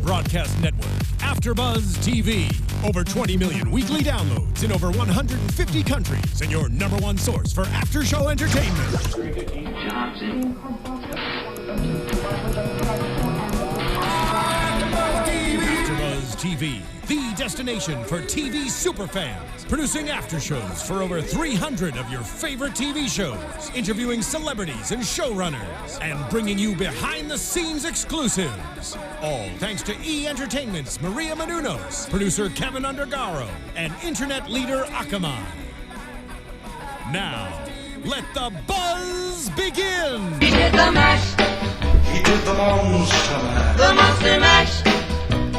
broadcast network, AFTERBUZZ TV. Over 20 million weekly downloads in over 150 countries, and your number one source for after-show entertainment. AFTERBUZZ TV, the destination for TV superfans. Producing aftershows for over 300 of your favorite TV shows, interviewing celebrities and showrunners, and bringing you behind-the-scenes exclusives. All thanks to E! Entertainment's Maria Menounos, producer Kevin Undergaro, and internet leader Akamai. Now, let the buzz begin! He did the mash. He did the monster mash. The monster mash.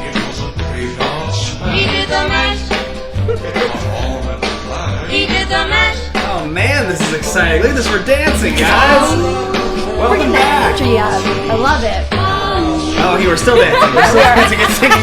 It was a graveyard smash. He did the mash. He did the mash. Oh man, this is exciting. Look at this, we're dancing, guys. Welcome back. I love it. Oh, we're still dancing. We're still dancing and singing.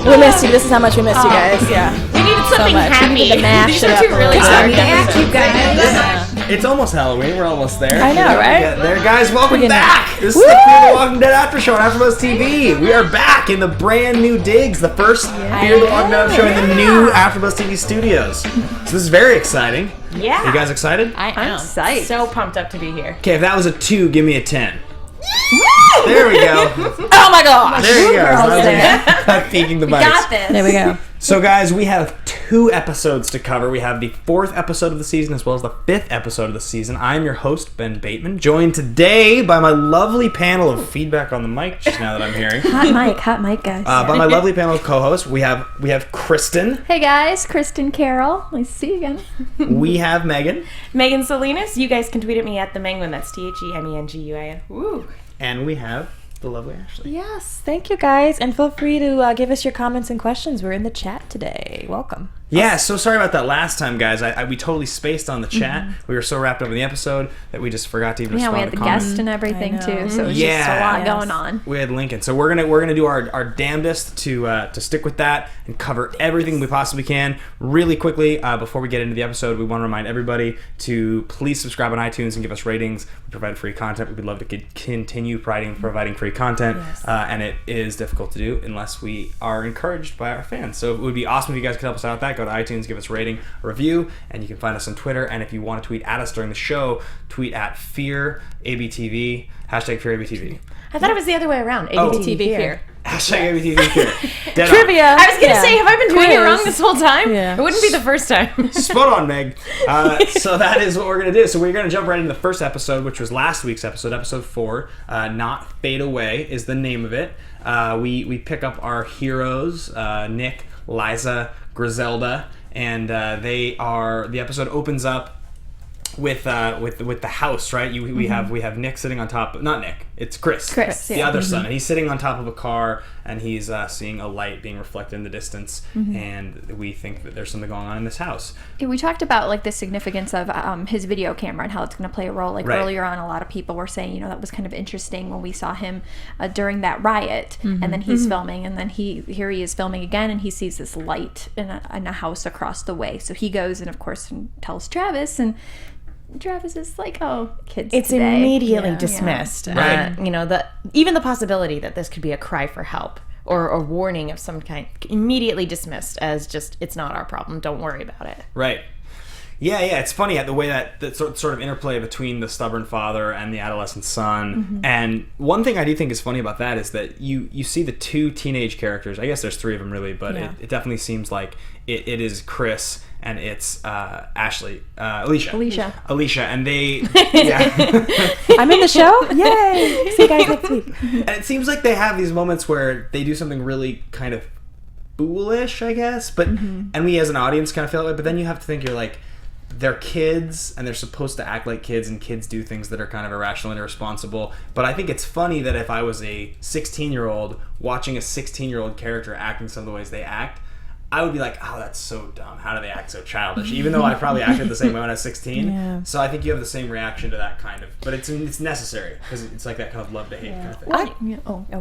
We missed you. This is how much we missed you guys. Yeah. We needed something happy. We needed to mash These it are up two really a dark little. episodes. You guys. It's almost Halloween. We're almost there. I know, right? Yeah, there, guys. Welcome We're back. getting This is the Fear the Walking Dead After Show on AfterBuzz TV. We are back in the brand new digs, the first Fear the Walking Dead Show in the new AfterBuzz TV studios. So this is very exciting. Yeah. You guys excited? I'm psyched. so pumped up to be here. Okay, if that was a 2, give me a 10. There we go. Oh my gosh. There you go. girls there. Not peeking the mics. Got this. There we go. So guys, we have 2 episodes to cover. We have the 4th episode of the season as well as the 5th episode of the season. I'm your host, Ben Bateman, joined today by my lovely panel of feedback on the mic, just now that I'm hearing. Hot mic, guys. By my lovely panel of co-hosts, we have Kristin, Hey guys, Kristin Carole. Nice to see you again. we have Megan, Megan Salinas. You guys can tweet at me at the Menguin. That's TheMenguin. Woo. and we have the lovely Ashley. Yes, thank you guys, and feel free to give us your comments and questions. We're in the chat today. Welcome. Yeah, so sorry about that last time, guys. We totally spaced on the chat. We were so wrapped up in the episode that we just forgot to even respond Yeah, we had to the comments. guest and everything I know. too, so it was just Yeah. a lot Yes. going on. We had Lincoln, so we're gonna do our damnedest to stick with that and cover everything we possibly can. Really quickly, before we get into the episode, we want to remind everybody to please subscribe on iTunes and give us ratings. We provide free content. We'd love to continue providing free content, and it is difficult to do unless we are encouraged by our fans. So it would be awesome if you guys could help us out with that. Go to iTunes, give us a rating, a review, and you can find us on Twitter. And if you want to tweet at us during the show, tweet at FearABTV, hashtag FearABTV. I thought it was the other way around. ABTV here. Hashtag ABTV Fear. Dead on. Trivia. I was going to say, have I been doing it wrong this whole time? Yeah. It wouldn't be the first time. Spot on, Meg. So that is what we're going to do. So we're going to jump right into the first episode, which was last week's episode 4. Not Fade Away is the name of it. We pick up our heroes, Nick, Liza, Griselda, and the episode opens up with the house, right? We have Nick sitting on top. Not Nick. It's Chris. The other son, and he's sitting on top of a car, and he's seeing a light being reflected in the distance, and we think that there's something going on in this house. Yeah, we talked about like the significance of his video camera and how it's going to play a role. Like earlier on, a lot of people were saying, that was kind of interesting when we saw him during that riot, and then he's filming, and then here he is filming again, and he sees this light in a house across the way. So he goes and of course tells Travis, and Travis is like, "Oh, kids." It's today. immediately dismissed. Right. Even the possibility that this could be a cry for help or a warning of some kind, immediately dismissed as just, it's not our problem. Don't worry about it. Right. Yeah, it's funny the way that sort of interplay between the stubborn father and the adolescent son. And one thing I do think is funny about that is that you see the 2 teenage characters. I guess there's 3 of them really, but it definitely seems like it is Chris and it's Ashley, Alicia, and they. Yeah. I'm in the show. Yay! See you guys next week. And it seems like they have these moments where they do something really kind of foolish, I guess. But and we as an audience kind of feel that way. But then you have to think, you're like, they're kids and they're supposed to act like kids, and kids do things that are kind of irrational and irresponsible. But I think it's funny that if I was a 16-year-old watching a 16-year-old character acting some of the ways they act, I would be like, oh, that's so dumb. How do they act so childish? Even though I probably acted the same way when I was 16. Yeah. So I think you have the same reaction to that kind of. But it's necessary because it's like that kind of love to hate kind of thing.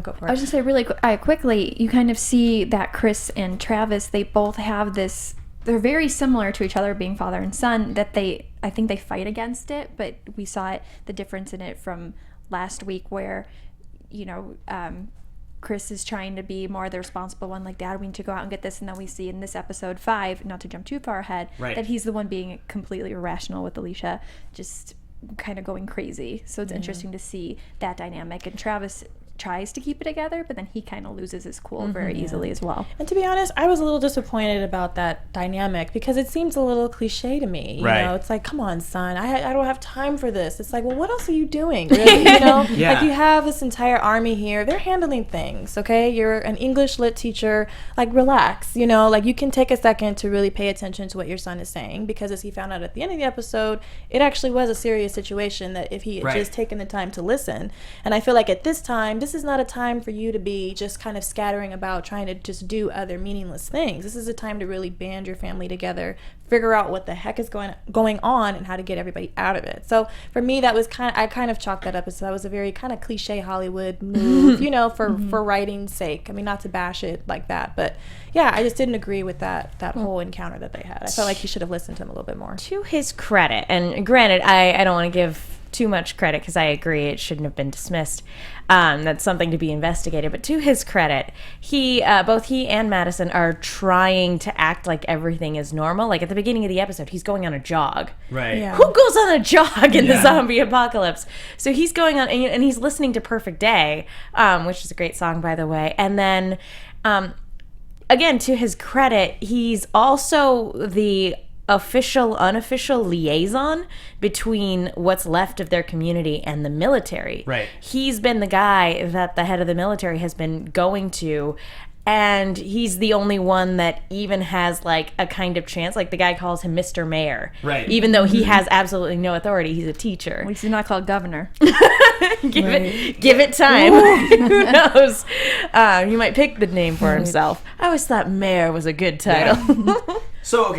Go for it. I was just say really quickly, you kind of see that Chris and Travis, they both have this. They're very similar to each other, being father and son. That I think they fight against it, but we saw the difference in it from last week, where Chris is trying to be more the responsible one, like, Dad, we need to go out and get this, and then we see in this episode 5, not to jump too far ahead, that he's the one being completely irrational with Alicia, just kind of going crazy. So it's interesting to see that dynamic, and Travis tries to keep it together, but then he kind of loses his cool very easily as well. And to be honest, I was a little disappointed about that dynamic because it seems a little cliche to me. You know, it's like, come on, son, I don't have time for this. It's like, well, what else are you doing? Really? You know, like you have this entire army here. They're handling things. Okay, you're an English lit teacher. Like, relax. You know, like you can take a second to really pay attention to what your son is saying, because as he found out at the end of the episode, it actually was a serious situation that if he had just taken the time to listen. And I feel like at this time, this is not a time for you to be just kind of scattering about trying to just do other meaningless things. This is a time to really band your family together, figure out what the heck is going on and how to get everybody out of it. So for me, that was I kind of chalked that up as that was a very kind of cliche Hollywood move, you know, for writing's sake. I mean, not to bash it like that, but yeah, I just didn't agree with that whole encounter that they had. I felt like he should have listened to him a little bit more. To his credit, and granted, I don't want to give too much credit because I agree it shouldn't have been dismissed. That's something to be investigated. But to his credit, both he and Madison are trying to act like everything is normal. Like at the beginning of the episode, he's going on a jog. Right. Yeah. Who goes on a jog in the zombie apocalypse? So he's going on, and he's listening to Perfect Day, which is a great song, by the way. And then, again, to his credit, he's also the unofficial liaison between what's left of their community and the military. Right. He's been the guy that the head of the military has been going to, and he's the only one that even has like a kind of chance. Like the guy calls him Mr. Mayor. Right. Even though he has absolutely no authority. He's a teacher. At least he's not called governor. Give it time. Who knows? He might pick the name for himself. I always thought mayor was a good title. Yeah.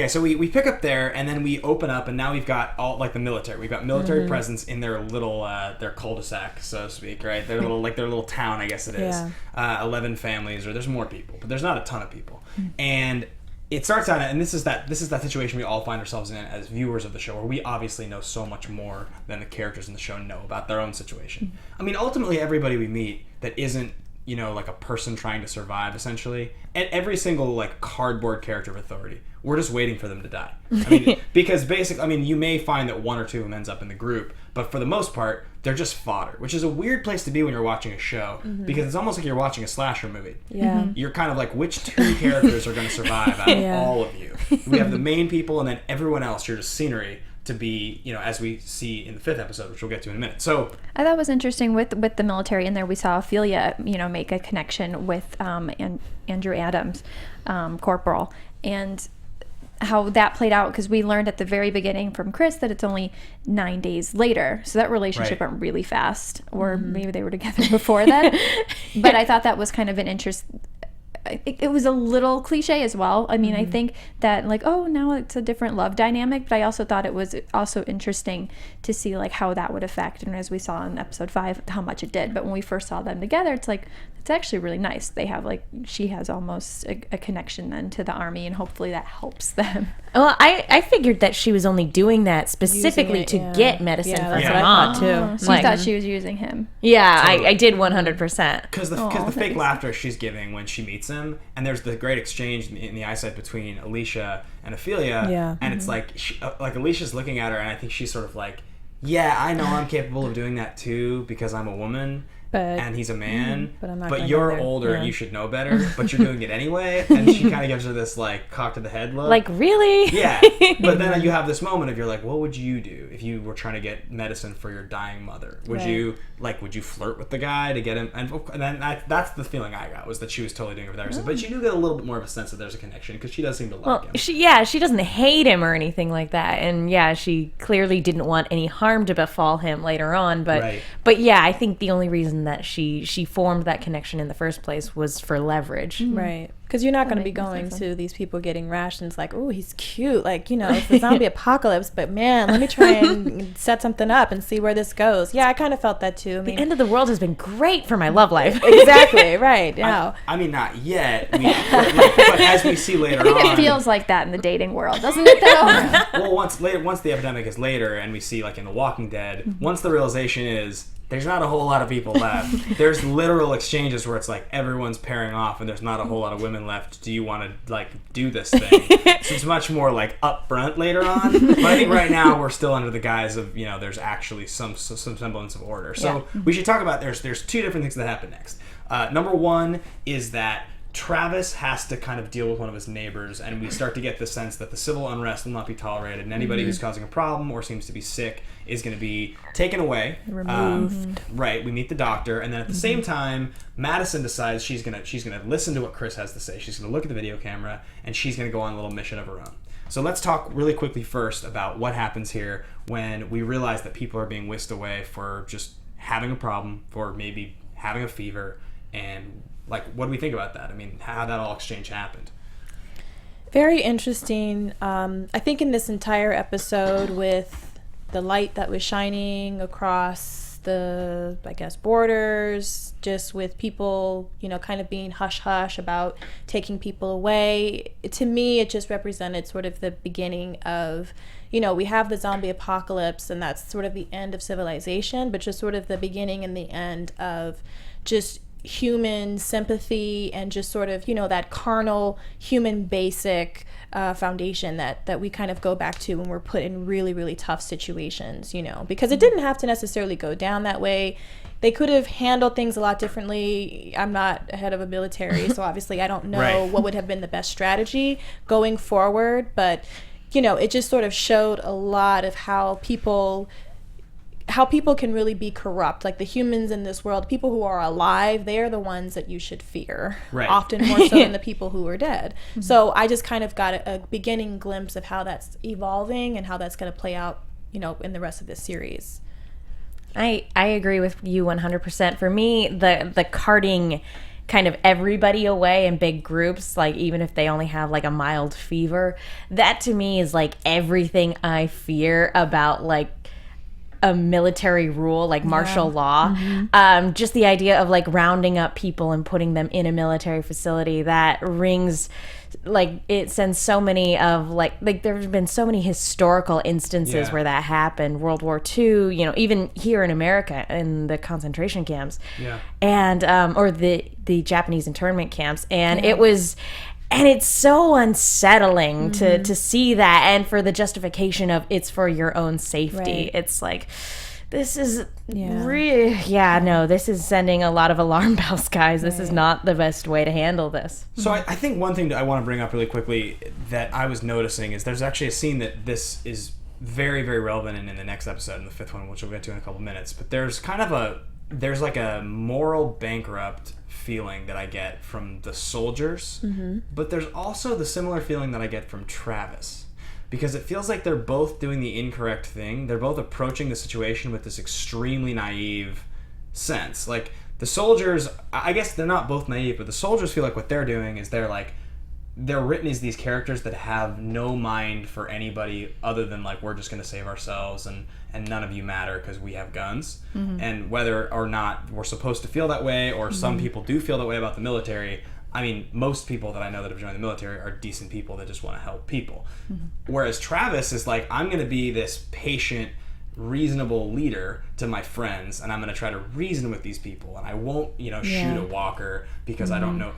So we pick up there, and then we open up, and now we've got all like the military. We've got military presence in their little their cul-de-sac, so to speak, right? Their little town, I guess it is. 11 families, or there's more people, but there's not a ton of people. And it starts out, and this is that situation we all find ourselves in as viewers of the show, where we obviously know so much more than the characters in the show know about their own situation. I mean, ultimately, everybody we meet that isn't, you know, like a person trying to survive, essentially, and every single like cardboard character of authority, we're just waiting for them to die. I mean, because basically, I mean, you may find that one or two of them ends up in the group, but for the most part, they're just fodder, which is a weird place to be when you're watching a show, because it's almost like you're watching a slasher movie. Yeah. You're kind of like, which two characters are going to survive out of all of you? We have the main people, and then everyone else, you're just scenery to be, you know, as we see in the 5th episode, which we'll get to in a minute. So I thought it was interesting with the military in there. We saw Ophelia, you know, make a connection with Andrew Adams, Corporal, and how that played out, because we learned at the very beginning from Chris that it's only 9 days later, so that relationship went really fast, or maybe they were together before that. But I thought that was kind of an interest. It was a little cliche as well. I mean, I think that like, oh, now it's a different love dynamic, but I also thought it was also interesting to see like how that would affect, and as we saw in episode 5, how much it did. But when we first saw them together, it's like, it's actually really nice. They have like, she has almost a connection then to the army, and hopefully that helps them. Well, I figured that she was only doing that specifically to get medicine for her mom. I thought too. She thought she was using him. Yeah, totally. I did 100%. Because the fake laughter she's giving when she meets him, and there's the great exchange in the eyesight between Alicia and Ophelia, and it's like Alicia's looking at her, and I think she's sort of like, yeah, I know I'm capable of doing that too because I'm a woman. And he's a man, but you're older and you should know better, but you're doing it anyway. And she kind of gives her this like cock to the head look. Like, really? Yeah. But then you have this moment of, you're like, what would you do if you were trying to get medicine for your dying mother? Would you flirt with the guy to get him? And then that's the feeling I got, was that she was totally doing it with Erickson. But you do get a little bit more of a sense that there's a connection, because she does seem to like him. She doesn't hate him or anything like that. And yeah, she clearly didn't want any harm to befall him later on. But yeah, I think the only reason that she formed that connection in the first place was for leverage. Right. Because you're not going to be going to these people getting rations like, oh, he's cute. Like, you know, it's a zombie apocalypse, but man, let me try and set something up and see where this goes. Yeah, I kind of felt that too. I mean, the end of the world has been great for my love life. Exactly, right. Yeah. I mean, not yet. But as we see later on. I think it feels like that in the dating world, doesn't it, though? Well, once the epidemic is later, and we see, like in The Walking Dead, once the realization is, there's not a whole lot of people left. There's literal exchanges where it's like everyone's pairing off and there's not a whole lot of women left. Do you want to like do this thing? So it's much more like upfront later on. But I think right now we're still under the guise of, there's actually some semblance of order. So we should talk about there's two different things that happen next. Number one is that Travis has to kind of deal with one of his neighbors, and we start to get the sense that the civil unrest will not be tolerated, and anybody who's causing a problem or seems to be sick is going to be taken away, removed. Right. We meet the doctor, and then at the same time, Madison decides she's gonna listen to what Chris has to say. She's gonna look at the video camera, and she's gonna go on a little mission of her own. So let's talk really quickly first about what happens here when we realize that people are being whisked away for just having a problem, for maybe having a fever, and like, what do we think about that? I mean, how that all exchange happened. Very interesting. I think in this entire episode, with the light that was shining across the, I guess, borders, just with people, kind of being hush-hush about taking people away, to me, it just represented sort of the beginning of, we have the zombie apocalypse, and that's sort of the end of civilization, but just sort of the beginning and the end of just human sympathy and just sort of that carnal human basic foundation that we kind of go back to when we're put in really, really tough situations, because it didn't have to necessarily go down that way. They could have handled things a lot differently. I'm not head of a military, so obviously I don't know what would have been the best strategy going forward, but it just sort of showed a lot of how people can really be corrupt. Like the humans in this world, people who are alive, they are the ones that you should fear. Right. Often more so than the people who are dead. Mm-hmm. So I just kind of got a beginning glimpse of how that's evolving and how that's going to play out, in the rest of this series. I agree with you 100%. For me, the carting kind of everybody away in big groups, like even if they only have like a mild fever, that to me is like everything I fear about like a military rule, like martial law. Mm-hmm. Just the idea of like rounding up people and putting them in a military facility, that rings like it sends so many of like there's been so many historical instances where that happened. World War II, even here in America in the concentration camps, and or the Japanese internment camps, and it was. And it's so unsettling to see that, and for the justification of it's for your own safety. Right. It's like, this is this is sending a lot of alarm bells, guys. This is not the best way to handle this. So I think one thing that I want to bring up really quickly that I was noticing is there's actually a scene that this is very, very relevant in the next episode, in the fifth one, which we'll get to in a couple minutes. But there's kind of there's like a moral bankrupt feeling that I get from the soldiers, but there's also the similar feeling that I get from Travis, because it feels like they're both doing the incorrect thing. They're both approaching the situation with this extremely naive sense. Like the soldiers, I guess they're not both naive, but the soldiers feel like what they're doing is they're written as these characters that have no mind for anybody other than like, we're just going to save ourselves and none of you matter because we have guns. And whether or not we're supposed to feel that way, or some people do feel that way about the military, I mean, most people that I know that have joined the military are decent people that just want to help people. Whereas Travis is like, I'm going to be this patient, reasonable leader to my friends, and I'm going to try to reason with these people, and I won't, shoot a walker because I don't know.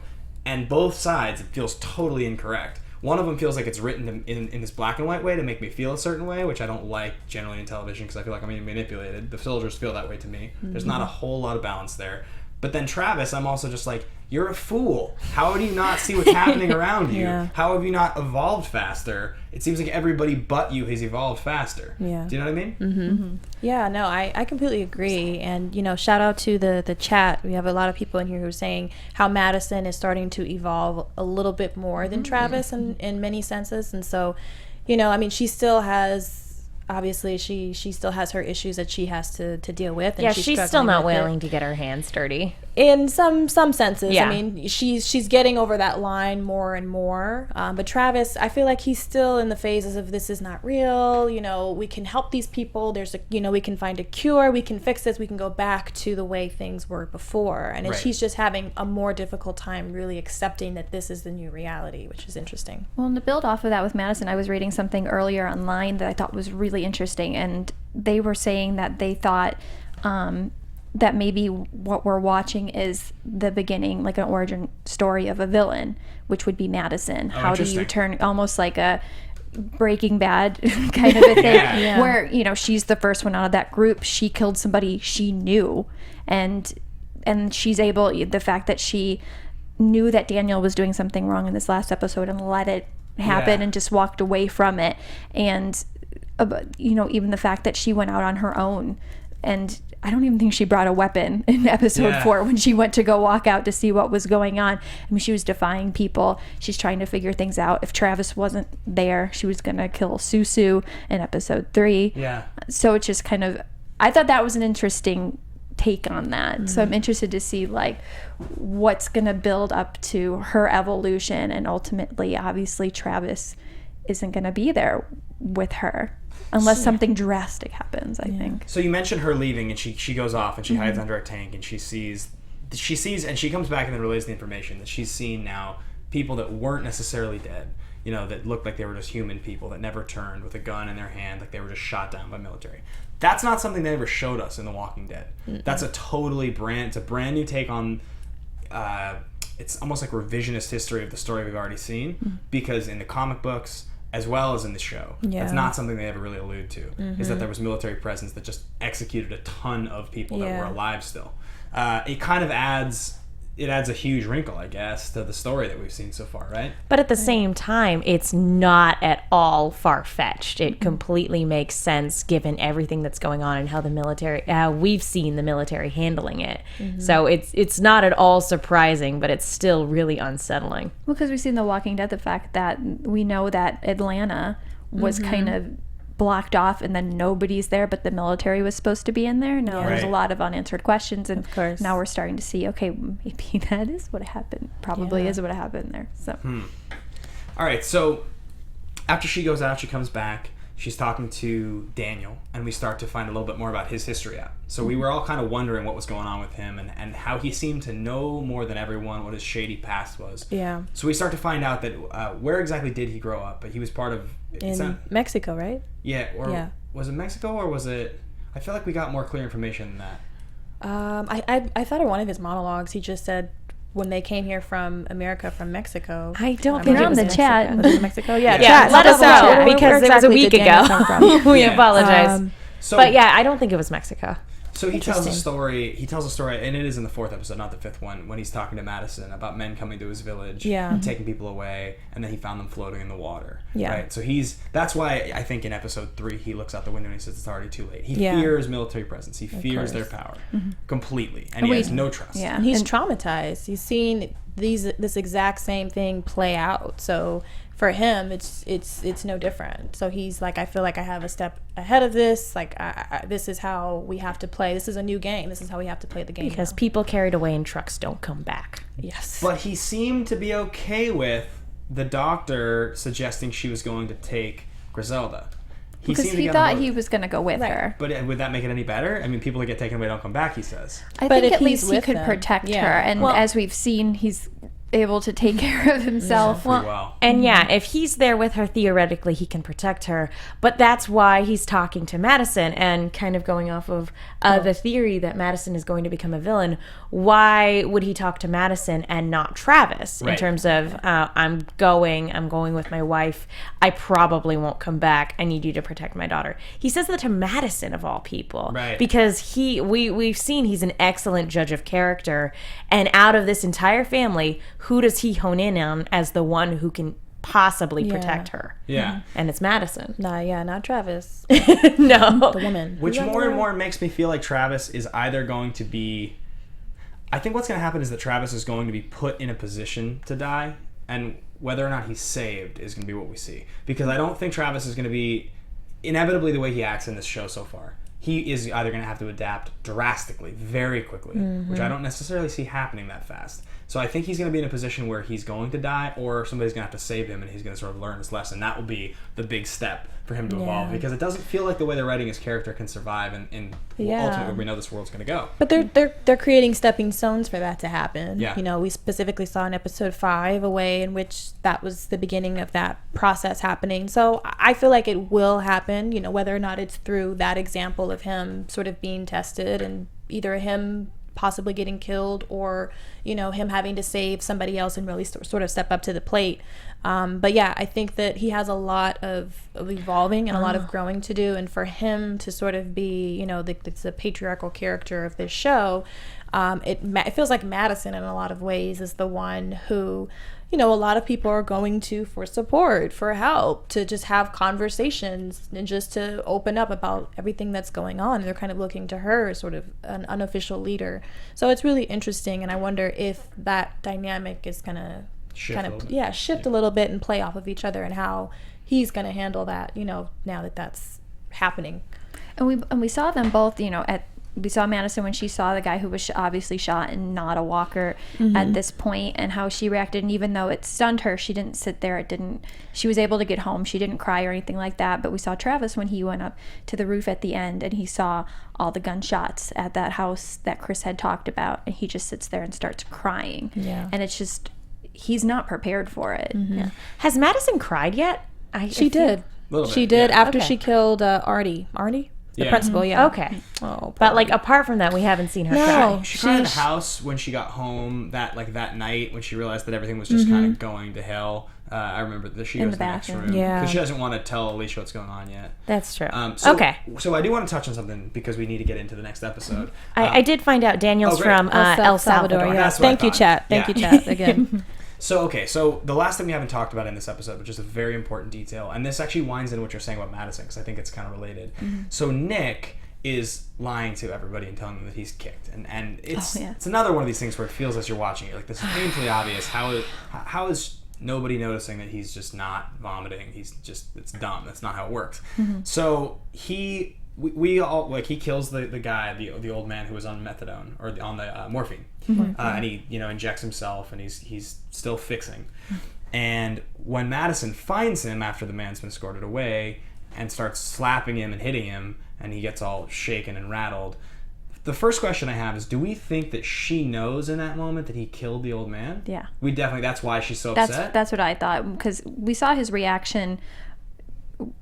And both sides, it feels totally incorrect. One of them feels like it's written in this black and white way to make me feel a certain way, which I don't like generally in television because I feel like I'm being manipulated. The soldiers feel that way to me. There's not a whole lot of balance there. But then Travis, I'm also just like, you're a fool. How do you not see what's happening around you? How have you not evolved faster? It seems like everybody but you has evolved faster. Yeah. Do you know what I mean? Yeah, no, I completely agree. And, shout out to the chat. We have a lot of people in here who are saying how Madison is starting to evolve a little bit more than Travis in many senses. And so, she still has... Obviously, she still has her issues that she has to deal with. And she's still not willing to get her hands dirty. In some senses. Yeah. I mean, she's getting over that line more and more. But Travis, I feel like he's still in the phases of this is not real. We can help these people. There's we can find a cure. We can fix this. We can go back to the way things were before. And he's just having a more difficult time really accepting that this is the new reality, which is interesting. Well, and to build off of that with Madison, I was reading something earlier online that I thought was really interesting, and they were saying that they thought that maybe what we're watching is the beginning, like an origin story of a villain, which would be Madison. How do you turn, almost like a Breaking Bad kind of a thing, where, you know, she's the first one out of that group. She killed somebody she knew, and she's able, the fact that she knew that Daniel was doing something wrong in this last episode and let it happen and just walked away from it. And, you know, even the fact that she went out on her own, and I don't even think she brought a weapon in episode 4 when she went to go walk out to see what was going on. I mean, she was defying people. She's trying to figure things out. If Travis wasn't there, she was going to kill Susu in episode 3. Yeah. So it's just kind of, I thought that was an interesting take on that. Mm-hmm. So I'm interested to see like what's going to build up to her evolution, and ultimately, obviously, Travis isn't going to be there with her unless something drastic happens, I think. So you mentioned her leaving, and she goes off and she hides under a tank, and she sees, and she comes back and then relays the information that she's seen now people that weren't necessarily dead, you know, that looked like they were just human people that never turned with a gun in their hand, like they were just shot down by military. That's not something they ever showed us in The Walking Dead. Mm-mm. That's a brand new take on, it's almost like revisionist history of the story we've already seen, because in the comic books, as well as in the show, that's not something they ever really allude to, is that there was military presence that just executed a ton of people that were alive still. It kind of adds a huge wrinkle, I guess, to the story that we've seen so far, right? But at the same time, it's not at all far-fetched. It completely makes sense given everything that's going on and how the military, how we've seen the military handling it. Mm-hmm. So it's not at all surprising, but it's still really unsettling. Well, because we've seen The Walking Dead, the fact that we know that Atlanta was kind of blocked off and then nobody's there, but the military was supposed to be in there. Now there's a lot of unanswered questions, and of course now we're starting to see, okay, maybe that is what happened, probably is what happened there. So all right, so after she goes out, she comes back, she's talking to Daniel, and we start to find a little bit more about his history out. So we were all kind of wondering what was going on with him, and how he seemed to know more than everyone what his shady past was. Yeah. So we start to find out that where exactly did he grow up? But he was part of Mexico, right? Yeah. Was it Mexico, or was it? I feel like we got more clear information than that. I thought in one of his monologues he just said when they came here from America, from Mexico. I don't think it was in the chat. Was it Mexico? Yeah. Let us know, because it was a week ago. We apologize. But yeah, I don't think it was Mexico. So he tells a story, and it is in the 4th episode, not the 5th one, when he's talking to Madison about men coming to his village and taking people away, and then he found them floating in the water. Yeah. Right? So that's why I think in episode 3 he looks out the window and he says it's already too late. He fears military presence. He fears their power completely, and he has no trust. Yeah. And he's traumatized. He's seen this exact same thing play out. So for him, it's no different. So he's like, I feel like I have a step ahead of this. Like, this is how we have to play. This is a new game. This is how we have to play the game. Because people carried away in trucks don't come back. Yes. But he seemed to be okay with the doctor suggesting she was going to take Griselda. Because he thought he was going to go with her. But would that make it any better? I mean, people that get taken away don't come back, he says. I think at least he could protect her. And as we've seen, he's able to take care of himself. And if he's there with her, theoretically he can protect her, but that's why he's talking to Madison, and kind of going off of the theory that Madison is going to become a villain. Why would he talk to Madison and not Travis? In terms of I'm going with my wife, I probably won't come back, I need you to protect my daughter. He says that to Madison of all people, because we've seen he's an excellent judge of character, and out of this entire family, who does he hone in on as the one who can possibly protect her? Yeah. And it's Madison. Not Travis. No. The woman. Which more and more makes me feel like Travis is either going to be... I think what's going to happen is that Travis is going to be put in a position to die, and whether or not he's saved is going to be what we see. Because I don't think Travis is going to be... Inevitably, the way he acts in this show so far, he is either going to have to adapt drastically, very quickly, which I don't necessarily see happening that fast. So I think he's going to be in a position where he's going to die, or somebody's going to have to save him, and he's going to sort of learn his lesson. That will be the big step for him to evolve, because it doesn't feel like the way they're writing his character can survive in ultimately where we know this world's going to go. But they're creating stepping stones for that to happen. Yeah. You know, we specifically saw in episode 5 a way in which that was the beginning of that process happening. So I feel like it will happen, you know, whether or not it's through that example of him sort of being tested and either him possibly getting killed or, you know, him having to save somebody else and really sort of step up to the plate. But yeah, I think that he has a lot of evolving and a lot of growing to do. And for him to sort of be, you know, the patriarchal character of this show, it feels like Madison in a lot of ways is the one who, you know, a lot of people are going to for support, for help, to just have conversations and just to open up about everything that's going on. They're kind of looking to her as sort of an unofficial leader. So it's really interesting, and I wonder if that dynamic is going to shift a little bit and play off of each other, and how he's going to handle that, you know, now that that's happening. And we saw them both, you know, we saw Madison when she saw the guy who was obviously shot and not a walker at this point, and how she reacted. And even though it stunned her, she didn't sit there. She was able to get home. She didn't cry or anything like that. But we saw Travis when he went up to the roof at the end, and he saw all the gunshots at that house that Chris had talked about, and he just sits there and starts crying. Yeah. And it's just, he's not prepared for it. Yeah. Has Madison cried yet? She did after she killed Artie. The principal, Okay. Oh, but like apart from that, we haven't seen her cry. She cried in the house when she got home that night when she realized that everything was just kind of going to hell. I remember that she goes in the next room because she doesn't want to tell Alicia what's going on yet. That's true. So I do want to touch on something because we need to get into the next episode. I did find out Daniel's from El Salvador. Yeah. Thank you, chat. Thank you, chat, again. So the last thing we haven't talked about in this episode, which is a very important detail, and this actually winds in what you're saying about Madison, because I think it's kind of related. So Nick is lying to everybody and telling them that he's kicked, and it's another one of these things where it feels as you're watching it, like this is painfully obvious. How is nobody noticing that he's just not vomiting? It's dumb. That's not how it works. So we all, like, he kills the guy, the old man who was on methadone or on the morphine, and he, you know, injects himself, and he's still fixing. And when Madison finds him after the man's been escorted away and starts slapping him and hitting him, and he gets all shaken and rattled, the first question I have is, do we think that she knows in that moment that he killed the old man? Yeah. We definitely, that's why she's so upset? That's what I thought, because we saw his reaction,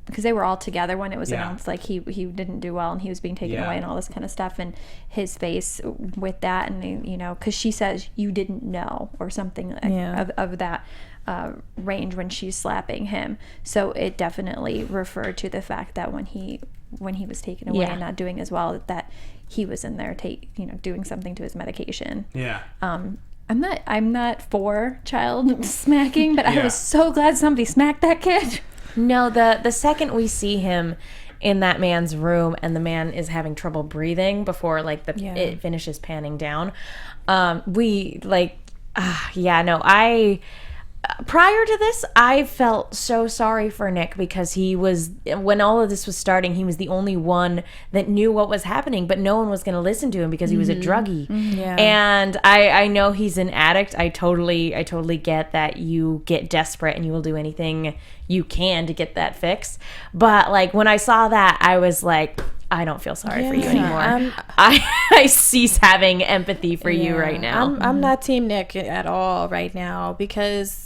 because they were all together when it was announced, like he didn't do well and he was being taken away and all this kind of stuff, and his face with that, and you know, because she says you didn't know or something of that range when she's slapping him. So it definitely referred to the fact that when he was taken away and not doing as well, that he was in there doing something to his medication. I'm not for child smacking, but I was so glad somebody smacked that kid. No, the second we see him in that man's room and the man is having trouble breathing before it finishes panning down, prior to this, I felt so sorry for Nick, because when all of this was starting, he was the only one that knew what was happening, but no one was going to listen to him because he was a druggie. And I know he's an addict. I totally get that you get desperate and you will do anything you can to get that fix. But like when I saw that, I was like, I don't feel sorry for you anymore. I cease having empathy for you right now. I'm not Team Nick at all right now, because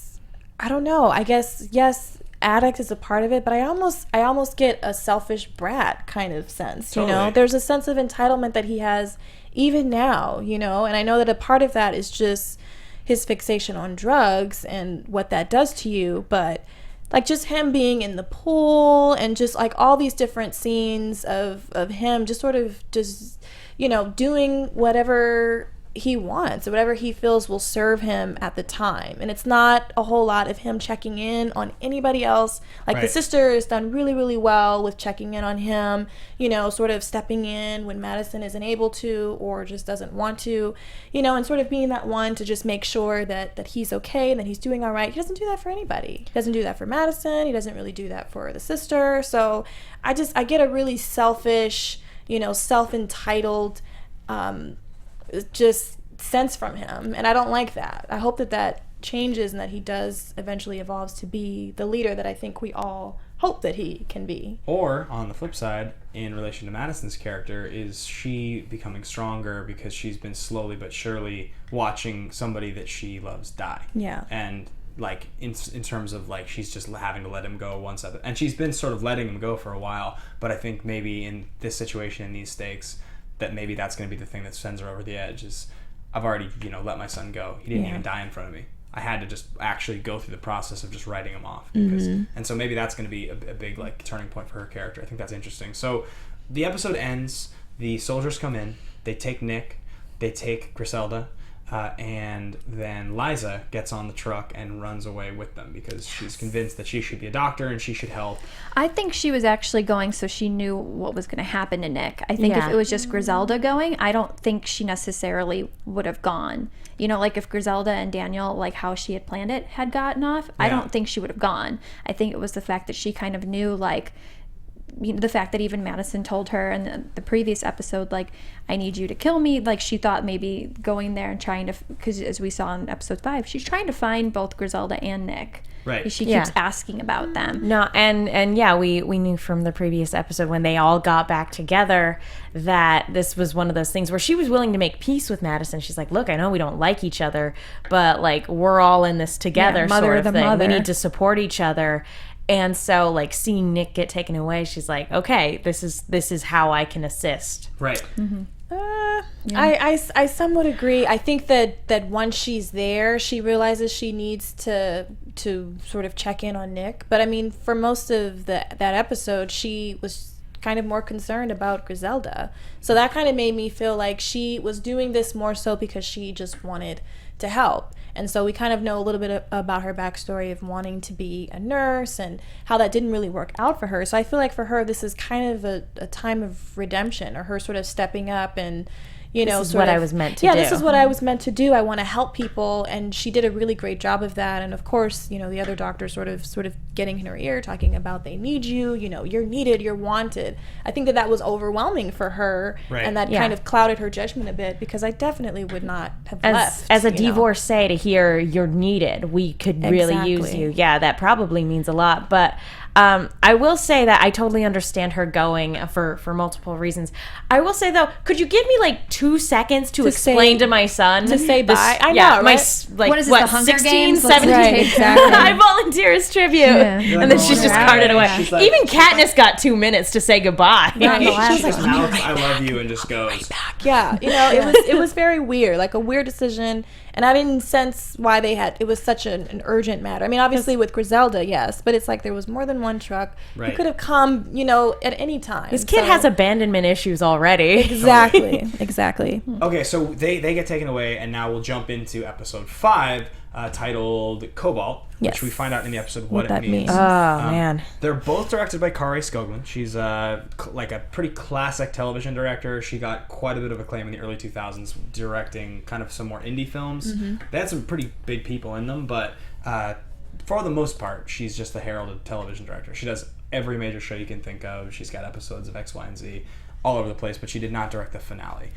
I don't know. I guess, yes, addict is a part of it, but I almost get a selfish brat kind of sense. Totally. You know, there's a sense of entitlement that he has even now, you know, and I know that a part of that is just his fixation on drugs and what that does to you, but like just him being in the pool and just like all these different scenes of him just sort of just, you know, doing whatever he wants or whatever he feels will serve him at the time. And it's not a whole lot of him checking in on anybody else. Like the sister has done really, really well with checking in on him, you know, sort of stepping in when Madison isn't able to or just doesn't want to, you know, and sort of being that one to just make sure that he's okay and that he's doing all right. He doesn't do that for anybody. He doesn't do that for Madison. He doesn't really do that for the sister. So I get a really selfish, you know, self-entitled just sense from him, and I don't like that. I hope that changes and that he does eventually evolves to be the leader that I think we all hope that he can be. Or on the flip side, in relation to Madison's character, is she becoming stronger because she's been slowly but surely watching somebody that she loves die. And like in terms of like she's just having to let him go one step, and she's been sort of letting him go for a while, but I think maybe in this situation, in these stakes, that maybe that's going to be the thing that sends her over the edge. Is I've already let my son go. He didn't even die in front of me. I had to just actually go through the process of just writing him off. And so maybe that's going to be a big like turning point for her character. I think that's interesting. So the episode ends. The soldiers come in. They take Nick. They take Griselda. And then Liza gets on the truck and runs away with them because she's convinced that she should be a doctor and she should help. I think she was actually going so she knew what was going to happen to Nick. I think if it was just Griselda going, I don't think she necessarily would have gone. Like if Griselda and Daniel, like how she had planned it, had gotten off, I don't think she would have gone. I think it was the fact that she kind of knew, like, the fact that even Madison told her in the previous episode, like, I need you to kill me. Like, she thought maybe going there and trying to, because as we saw in episode 5, she's trying to find both Griselda and Nick. Right. She keeps asking about them. No, and yeah, we knew from the previous episode when they all got back together that this was one of those things where she was willing to make peace with Madison. She's like, look, I know we don't like each other, but like we're all in this together, mother sort of the thing. mother. We need to support each other. And so, like, seeing Nick get taken away, she's like, okay, this is how I can assist. Right. I somewhat agree. I think that once she's there, she realizes she needs to sort of check in on Nick. But I mean, for most of that episode, she was kind of more concerned about Griselda. So that kind of made me feel like she was doing this more so because she just wanted to help. And so we kind of know a little bit about her backstory of wanting to be a nurse and how that didn't really work out for her. So I feel like for her, this is kind of a time of redemption, or her sort of stepping up and, this is what I was meant to do. Yeah, this is what I was meant to do. I want to help people, and she did a really great job of that. And of course, the other doctor sort of getting in her ear, talking about they need you. You're needed. You're wanted. I think that was overwhelming for her, and that kind of clouded her judgment a bit, because I definitely would not have left. As a divorcee, to hear you're needed, we could really use you. Yeah, that probably means a lot. But I will say that I totally understand her going for multiple reasons. I will say, though, could you give me like 2 seconds to explain to my son to say bye? I know, yeah, right? What is this, the Hunger 16, Games? 17? Right, exactly. I volunteer as tribute. And then she's just carted away. Like, even Katniss got 2 minutes to say goodbye. She's like, mouths, I love you, and just goes. Yeah, it was very weird, like a weird decision, and I didn't sense why it was such an urgent matter. I mean, obviously with Griselda, yes, but it's like there was more than one truck. Right. He could have come, at any time. This kid has abandonment issues already. Exactly. Okay, so they get taken away, and now we'll jump into episode 5, titled Cobalt, which we find out in the episode what it means. Oh, man. They're both directed by Kari Skogland. She's like a pretty classic television director. She got quite a bit of acclaim in the early 2000s, directing kind of some more indie films. They had some pretty big people in them, but for the most part, she's just a heralded television director. She does every major show you can think of. She's got episodes of X, Y, and Z all over the place, but she did not direct the finale.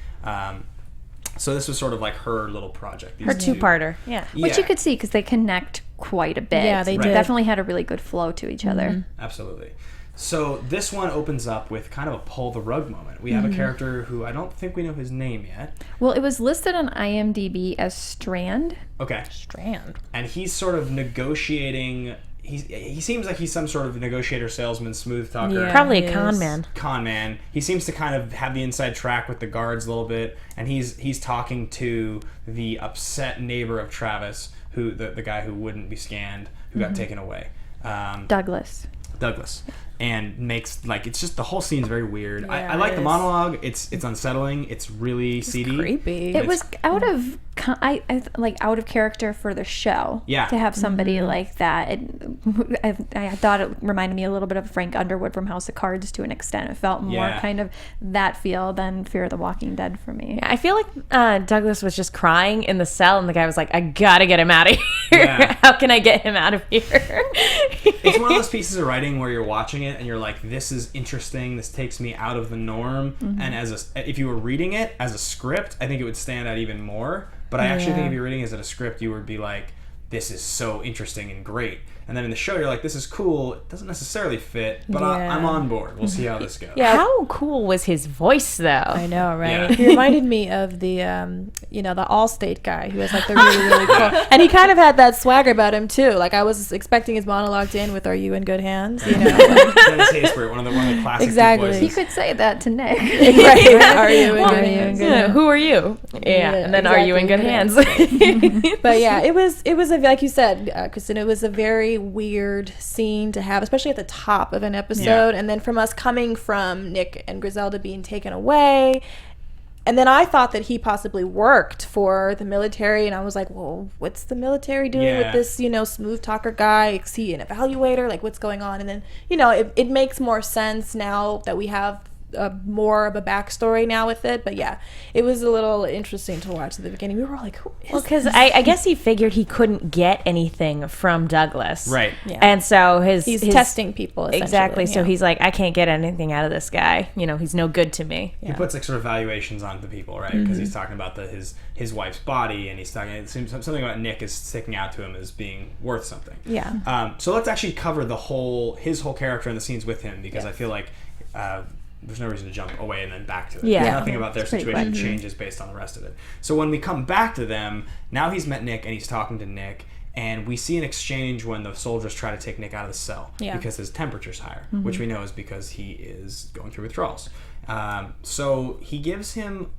So this was sort of like her little project. Her two-parter, yeah. Which you could see because they connect quite a bit. Yeah, they did. Definitely had a really good flow to each other. Absolutely. So this one opens up with kind of a pull the rug moment. We have a character who I don't think we know his name yet. Well, it was listed on IMDb as Strand. Okay. Strand. And he's sort of negotiating. He seems like he's some sort of negotiator, salesman, smooth talker. Yeah, probably a con man. Con man. He seems to kind of have the inside track with the guards a little bit, and he's talking to the upset neighbor of Travis, who the guy who wouldn't be scanned, who got taken away. Douglas. And makes, like, it's just, the whole scene's very weird. Yeah, I like the monologue. It's unsettling. It's really seedy. Creepy. It was out of out of character for the show. Yeah. To have somebody like that. I thought it reminded me a little bit of Frank Underwood from House of Cards to an extent. It felt more kind of that feel than Fear of the Walking Dead for me. I feel like Douglas was just crying in the cell, and the guy was like, I gotta get him out of here. Yeah. How can I get him out of here? It's one of those pieces of writing where you're watching it and you're like, this is interesting. This takes me out of the norm. And if you were reading it as a script, I think it would stand out even more. But I actually think if you're reading it as a script, you would be like, this is so interesting and great. And then in the show, you're like, this is cool. It doesn't necessarily fit, but I'm on board. We'll see how this goes. Yeah. How cool was his voice, though? I know, right? Yeah. He reminded me of the, the Allstate guy who was like the really, really cool. And he kind of had that swagger about him, too. Like, I was expecting his monologue to end with, "Are you in good hands?" You know? Dennis Haysbert, one of the classic Exactly. voices. He could say that to Nick. Right. Are you in good hands? Yeah, who are you? Yeah, and then are you in good hands? But yeah, it was like you said, Kristin, it was a very weird scene to have, especially at the top of an episode, and then from us coming from Nick and Griselda being taken away. And then I thought that he possibly worked for the military, and I was like, well, what's the military doing with this, smooth talker guy? Is he an evaluator? Like, what's going on? And then, it makes more sense now that we have more of a backstory now with it. But yeah, it was a little interesting to watch at the beginning. We were all like, who is because I guess he figured he couldn't get anything from Douglas. Right. Yeah. And so he's testing people, exactly. So yeah. he's like, I can't get anything out of this guy. He's no good to me. He puts like sort of valuations on the people, right? Because he's talking about his wife's body, and he's talking. It seems something about Nick is sticking out to him as being worth something. Yeah. So let's actually cover his whole character and the scenes with him, because I feel like there's no reason to jump away and then back to it. Yeah. Nothing about their situation changes based on the rest of it. So when we come back to them, now he's met Nick and he's talking to Nick, and we see an exchange when the soldiers try to take Nick out of the cell because his temperature's higher, which we know is because he is going through withdrawals. So he gives him,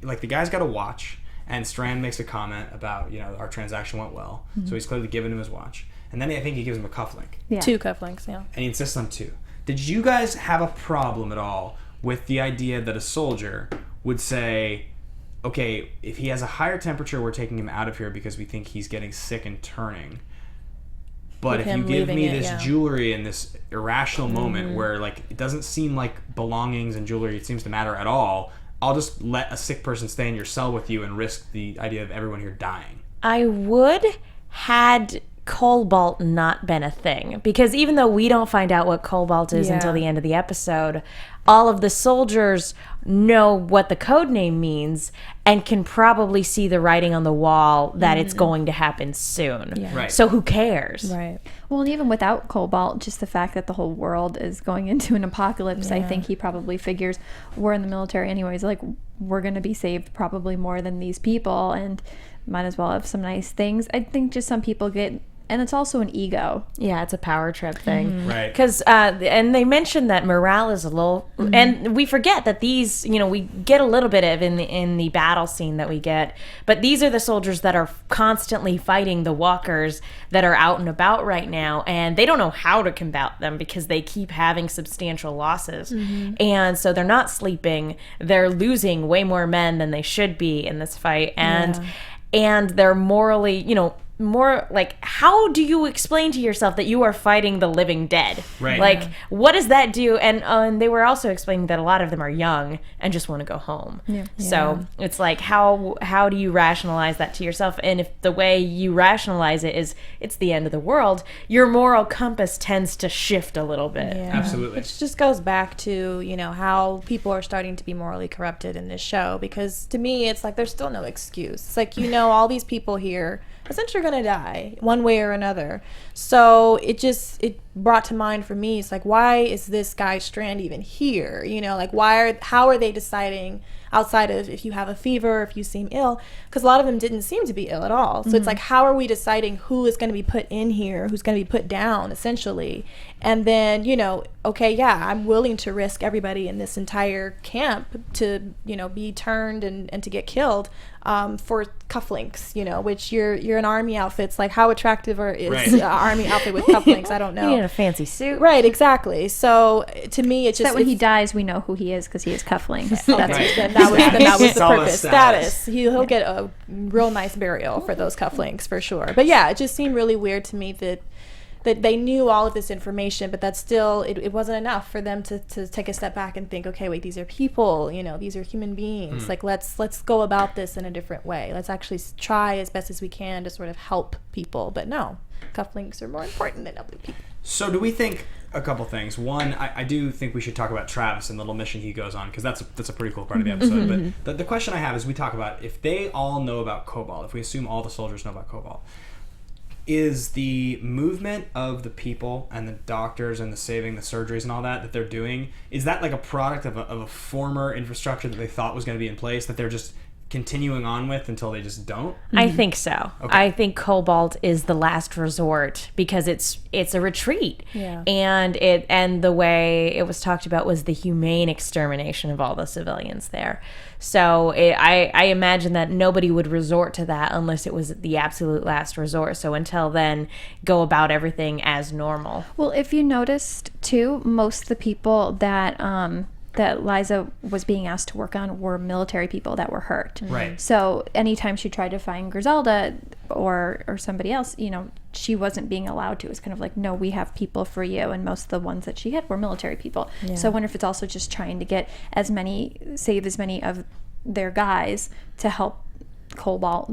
like, the guy's got a watch, and Strand makes a comment about, our transaction went well. So he's clearly given him his watch. And then I think he gives him a cufflink. Yeah. 2 cufflinks, yeah. And he insists on 2. Did you guys have a problem at all with the idea that a soldier would say, okay, if he has a higher temperature, we're taking him out of here because we think he's getting sick and turning. But With if you him give leaving me it, this yeah. jewelry in this irrational moment where, like, it doesn't seem like belongings and jewelry seems to matter at all, I'll just let a sick person stay in your cell with you and risk the idea of everyone here dying. I would had Cobalt not been a thing, because even though we don't find out what Cobalt is until the end of the episode, all of the soldiers know what the code name means and can probably see the writing on the wall that it's going to happen soon. Yeah. Right. So who cares? Right. Well, and even without Cobalt, just the fact that the whole world is going into an apocalypse, I think he probably figures we're in the military anyways, like, we're going to be saved probably more than these people, and might as well have some nice things. I think just some people get, and it's also an ego. Yeah, it's a power trip thing. Right. Because, and they mentioned that morale is low, and we forget that these, we get a little bit of in the battle scene that we get, but these are the soldiers that are constantly fighting the walkers that are out and about right now, and they don't know how to combat them because they keep having substantial losses. And so they're not sleeping, they're losing way more men than they should be in this fight, and they're morally, more like, how do you explain to yourself that you are fighting the living dead? Right. Like, what does that do? And they were also explaining that a lot of them are young and just want to go home. Yeah. So it's like, how do you rationalize that to yourself? And if the way you rationalize it is it's the end of the world, your moral compass tends to shift a little bit. Yeah. Absolutely. Which just goes back to, how people are starting to be morally corrupted in this show, because to me, it's like, there's still no excuse. It's like, all these people here essentially going to die one way or another. So it brought to mind for me, it's like, why is this guy Strand even here? How are they deciding outside of if you have a fever, if you seem ill? Because a lot of them didn't seem to be ill at all. So it's like, how are we deciding who is going to be put in here, who's going to be put down, essentially? And then, okay, yeah, I'm willing to risk everybody in this entire camp to, be turned and to get killed for cufflinks, which you're an army outfit. It's like, how attractive is an army outfit with cufflinks? I don't know. You need a fancy suit. Right, exactly. So to me, it's just that when he dies, we know who he is because he has cufflinks. that was the Solid purpose. Status. He'll get a real nice burial for those cufflinks for sure. But yeah, it just seemed really weird to me that they knew all of this information, but that still it wasn't enough for them to take a step back and think, okay, wait, these are people, these are human beings. Like, let's go about this in a different way. Let's actually try as best as we can to sort of help people. But no, cufflinks are more important than helping people. So do we think a couple things? One, I do think we should talk about Travis and the little mission he goes on, because that's a pretty cool part of the episode. But the question I have is, we talk about if they all know about Cobalt, if we assume all the soldiers know about Cobalt, is the movement of the people and the doctors and the saving, the surgeries and all that they're doing, is that like a product of a former infrastructure that they thought was going to be in place that they're just continuing on with until they just don't? I think so. Okay. I think Cobalt is the last resort because it's a retreat. Yeah. And the way it was talked about was the humane extermination of all the civilians there. So I imagine that nobody would resort to that unless it was the absolute last resort. So until then, go about everything as normal. Well, if you noticed too, most of the people that Liza was being asked to work on were military people that were hurt. Right. So anytime she tried to find Griselda or somebody else, she wasn't being allowed to. It was kind of like, no, we have people for you. And most of the ones that she had were military people. Yeah. So I wonder if it's also just trying to get save as many of their guys to help Cobalt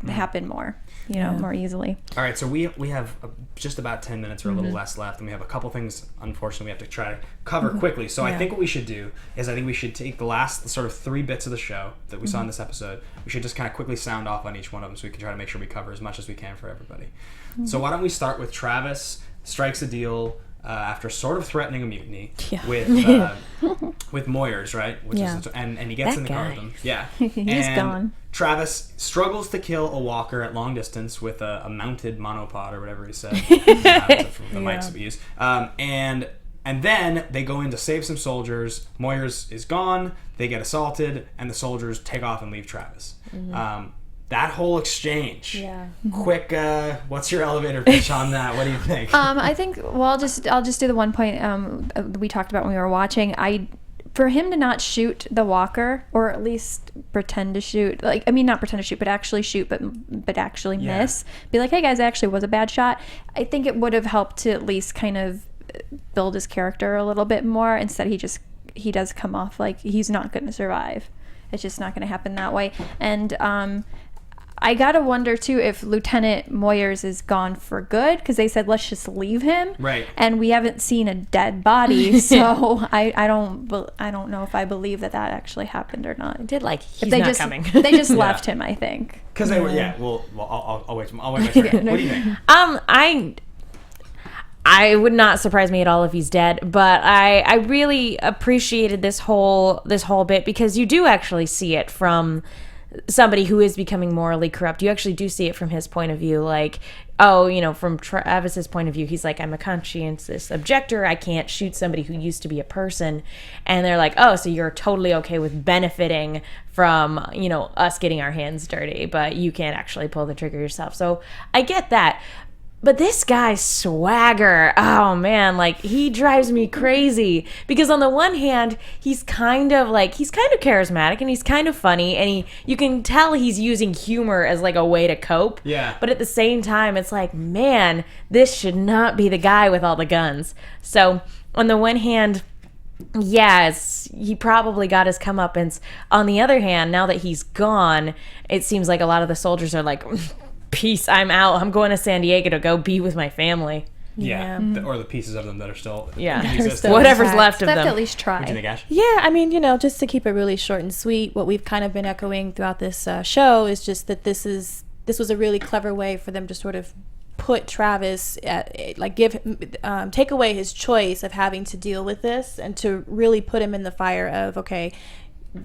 happen more, more easily. All right, so we have just about 10 minutes or a little less left, and we have a couple things, unfortunately, we have to try to cover quickly. So I think what we should do is we should take the last sort of 3 bits of the show that we saw in this episode. We should just kind of quickly sound off on each one of them so we can try to make sure we cover as much as we can for everybody. So why don't we start with Travis strikes a deal after sort of threatening a mutiny with Moyers, right? Which is and he gets in the car with them. Yeah. He's gone. Travis struggles to kill a walker at long distance with a mounted monopod or whatever he said. The mics that we use. And then they go in to save some soldiers. Moyers is gone. They get assaulted, and the soldiers take off and leave Travis. That whole exchange. Yeah. Quick, what's your elevator pitch on that? What do you think? I think, I'll just do the one point we talked about when we were watching. For him to not shoot the walker, or at least pretend to shoot, not pretend to shoot, but actually shoot, but actually miss. Be like, hey guys, it actually was a bad shot. I think it would have helped to at least kind of build his character a little bit more. Instead, he does come off like he's not going to survive. It's just not going to happen that way. And I gotta wonder too if Lieutenant Moyers is gone for good, because they said let's just leave him, right? And we haven't seen a dead body, so I don't know if I believe that actually happened or not. I did he's not coming. They just left him, I think, because they were Well, I'll wait my turn. What do you think? I would not surprise me at all if he's dead, but I really appreciated this whole bit because you do actually see it from somebody who is becoming morally corrupt. You actually do see it from his point of view, from Travis's point of view, he's like, I'm a conscientious objector, I can't shoot somebody who used to be a person. And they're like, oh, so you're totally okay with benefiting from, us getting our hands dirty, but you can't actually pull the trigger yourself. So I get that. But this guy's swagger, oh man, he drives me crazy. Because on the one hand, he's kind of charismatic and he's kind of funny, and you can tell he's using humor as a way to cope. Yeah. But at the same time, it's man, this should not be the guy with all the guns. So on the one hand, he probably got his comeuppance. On the other hand, now that he's gone, it seems like a lot of the soldiers are like, peace, I'm out. I'm going to San Diego to go be with my family. Yeah. Or the pieces of them that are still whatever's left of them. They have to at least try. What do you think, Ash? Yeah, just to keep it really short and sweet, what we've kind of been echoing throughout this show is just that this was a really clever way for them to sort of put Travis take away his choice of having to deal with this and to really put him in the fire of, okay,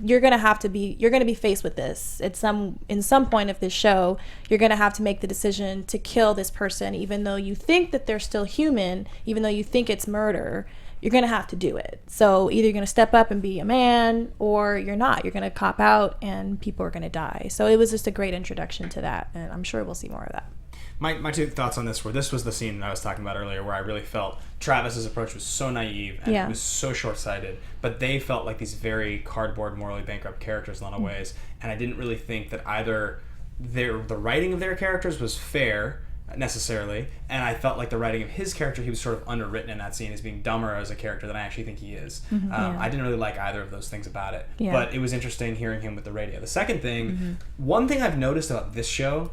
you're going to be faced with this. In some point of this show, you're going to have to make the decision to kill this person, even though you think that they're still human, even though you think it's murder, you're going to have to do it. So either you're going to step up and be a man, or you're not. You're going to cop out and people are going to die. So it was just a great introduction to that, and I'm sure we'll see more of that. My 2 thoughts on this were, this was the scene that I was talking about earlier where I really felt Travis's approach was so naive and it was so short-sighted, but they felt like these very cardboard, morally bankrupt characters in a lot of ways, and I didn't really think that either the writing of their characters was fair necessarily, and I felt like the writing of his character, he was sort of underwritten in that scene as being dumber as a character than I actually think he is. I didn't really like either of those things about it, but it was interesting hearing him with the radio. The second thing, one thing I've noticed about this show,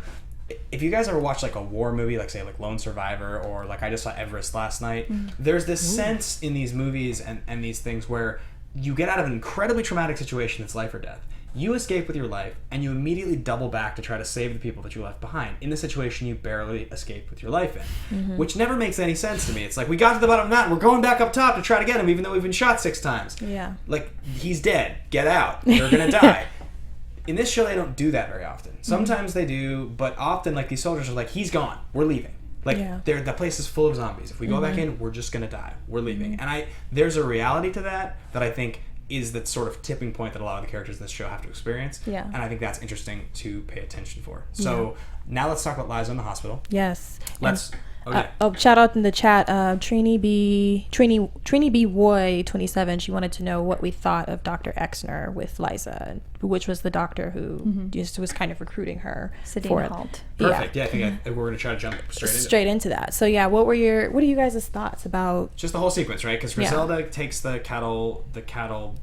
if you guys ever watch a war movie, say Lone Survivor, or I just saw Everest last night, there's this sense in these movies and these things where you get out of an incredibly traumatic situation that's life or death, You escape with your life, and you immediately double back to try to save the people that you left behind in the situation you barely escaped with your life in, which never makes any sense to me. It's like, we got to the bottom of the mountain, we're going back up top to try to get him, even though we've been shot 6 times. Yeah. Like, he's dead. Get out. You're gonna die. In this show, they don't do that very often. Sometimes they do, but often, like, these soldiers are like, he's gone. We're leaving. Like, the place is full of zombies. If we go back in, we're just gonna die. We're leaving. And there's a reality to that I think is that sort of tipping point that a lot of the characters in this show have to experience. Yeah. And I think that's interesting to pay attention for. So now let's talk about Liza in the hospital. Yes. Let's... shout out in the chat, Trini B. Roy 27. She wanted to know what we thought of Dr. Exner with Liza, which was the doctor who just was kind of recruiting her for it. Perfect. Yeah, I think we're going to try to jump straight into that. So yeah, what are you guys' thoughts about just the whole sequence, right? Because Griselda takes the cattle.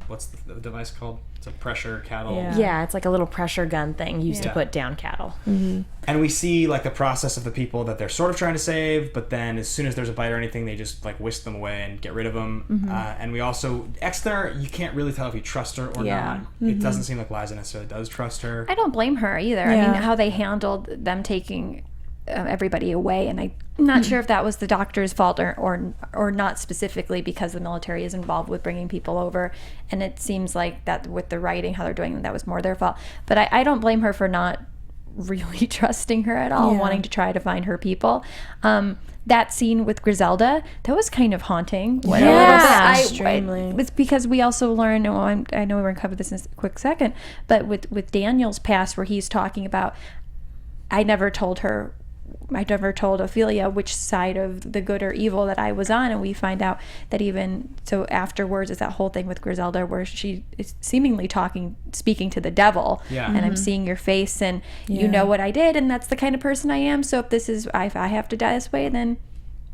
What's the device called? It's a pressure cattle. Yeah, it's like a little pressure gun thing used to put down cattle. And we see like the process of the people that they're sort of trying to save, but then as soon as there's a bite or anything, they just like whisk them away and get rid of them. And we also Exner, you can't really tell if you trust her or not. It doesn't seem like Liza necessarily does trust her. I don't blame her either. I mean, how they handled them taking everybody away, and I'm not sure if that was the doctor's fault or not specifically, because the military is involved with bringing people over, and it seems like that with the writing, how they're doing that was more their fault. But I don't blame her for not really trusting her at all, wanting to try to find her people. That scene with Griselda, that was kind of haunting. Extremely. It's because we also learn, I know we're going to cover this in a quick second, but with Daniel's past, where he's talking about, I never told Ophelia which side of the good or evil that I was on, and we find out that even so afterwards is that whole thing with Griselda where she is seemingly speaking to the devil, and I'm seeing your face, and you know what I did, and that's the kind of person I am, so if I have to die this way, then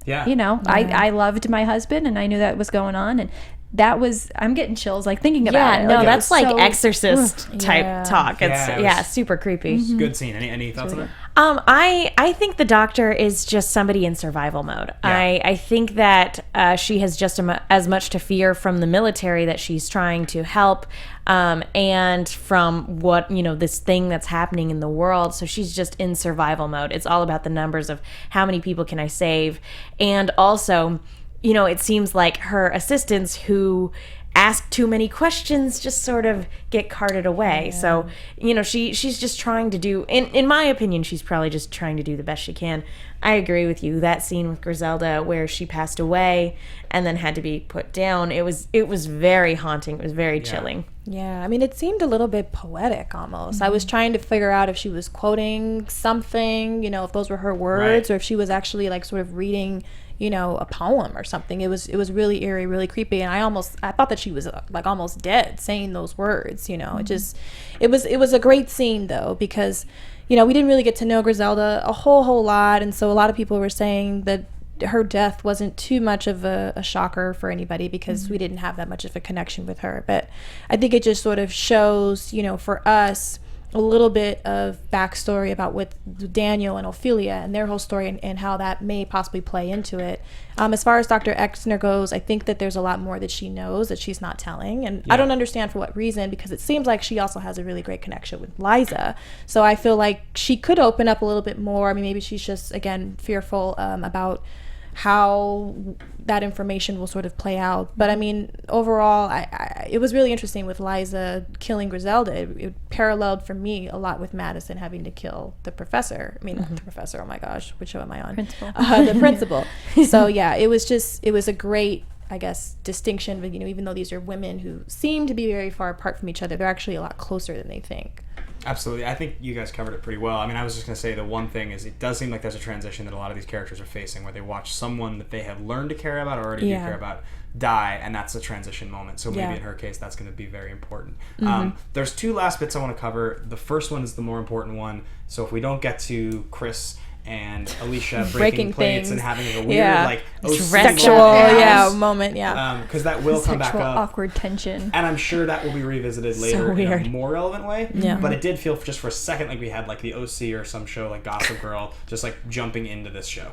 I loved my husband, and I knew that was going on, and that was, I'm getting chills like thinking about it. Yeah, no, that's like Exorcist type talk. It's super creepy. Good scene. Any thoughts on that? I think the doctor is just somebody in survival mode. I think that she has just as much to fear from the military that she's trying to help, and from what, this thing that's happening in the world. So she's just in survival mode. It's all about the numbers of how many people can I save. And also, it seems like her assistants who ask too many questions just sort of get carted away. So, she's just trying to do, in my opinion, she's probably just trying to do the best she can. I agree with you. That scene with Griselda where she passed away and then had to be put down, it was very haunting. It was very chilling. Yeah, I mean, it seemed a little bit poetic almost. I was trying to figure out if she was quoting something, if those were her words, or if she was actually like sort of reading a poem or something. It was really eerie, really creepy, and I thought that she was like almost dead saying those words. It was a great scene though, because we didn't really get to know Griselda a whole lot, and so a lot of people were saying that her death wasn't too much of a shocker for anybody because we didn't have that much of a connection with her. But I think it just sort of shows, for us, a little bit of backstory about with Daniel and Ophelia and their whole story, and how that may possibly play into it. As far as Dr. Exner goes, I think that there's a lot more that she knows that she's not telling, and I don't understand for what reason, because it seems like she also has a really great connection with Liza. So I feel like she could open up a little bit more. I mean, maybe she's just, again, fearful about how that information will sort of play out. But I mean, overall, it was really interesting with Liza killing Griselda. It paralleled for me a lot with Madison having to kill the professor. I mean, not the professor, oh my gosh, which show am I on? Principal. The principal. So yeah, it was a great, I guess, distinction. But even though these are women who seem to be very far apart from each other, they're actually a lot closer than they think. Absolutely. I think you guys covered it pretty well. I mean, I was just going to say the one thing is it does seem like there's a transition that a lot of these characters are facing where they watch someone that they have learned to care about or already do care about die, and that's a transition moment. So maybe in her case, that's going to be very important. There's two last bits I want to cover. The first one is the more important one. So if we don't get to Chris and Alicia breaking plates and having a weird like sexual moment, because that will come back up. Awkward tension, and I'm sure that will be revisited later in a more relevant way. Yeah. But it did feel just for a second like we had like the OC or some show like Gossip Girl just like jumping into this show,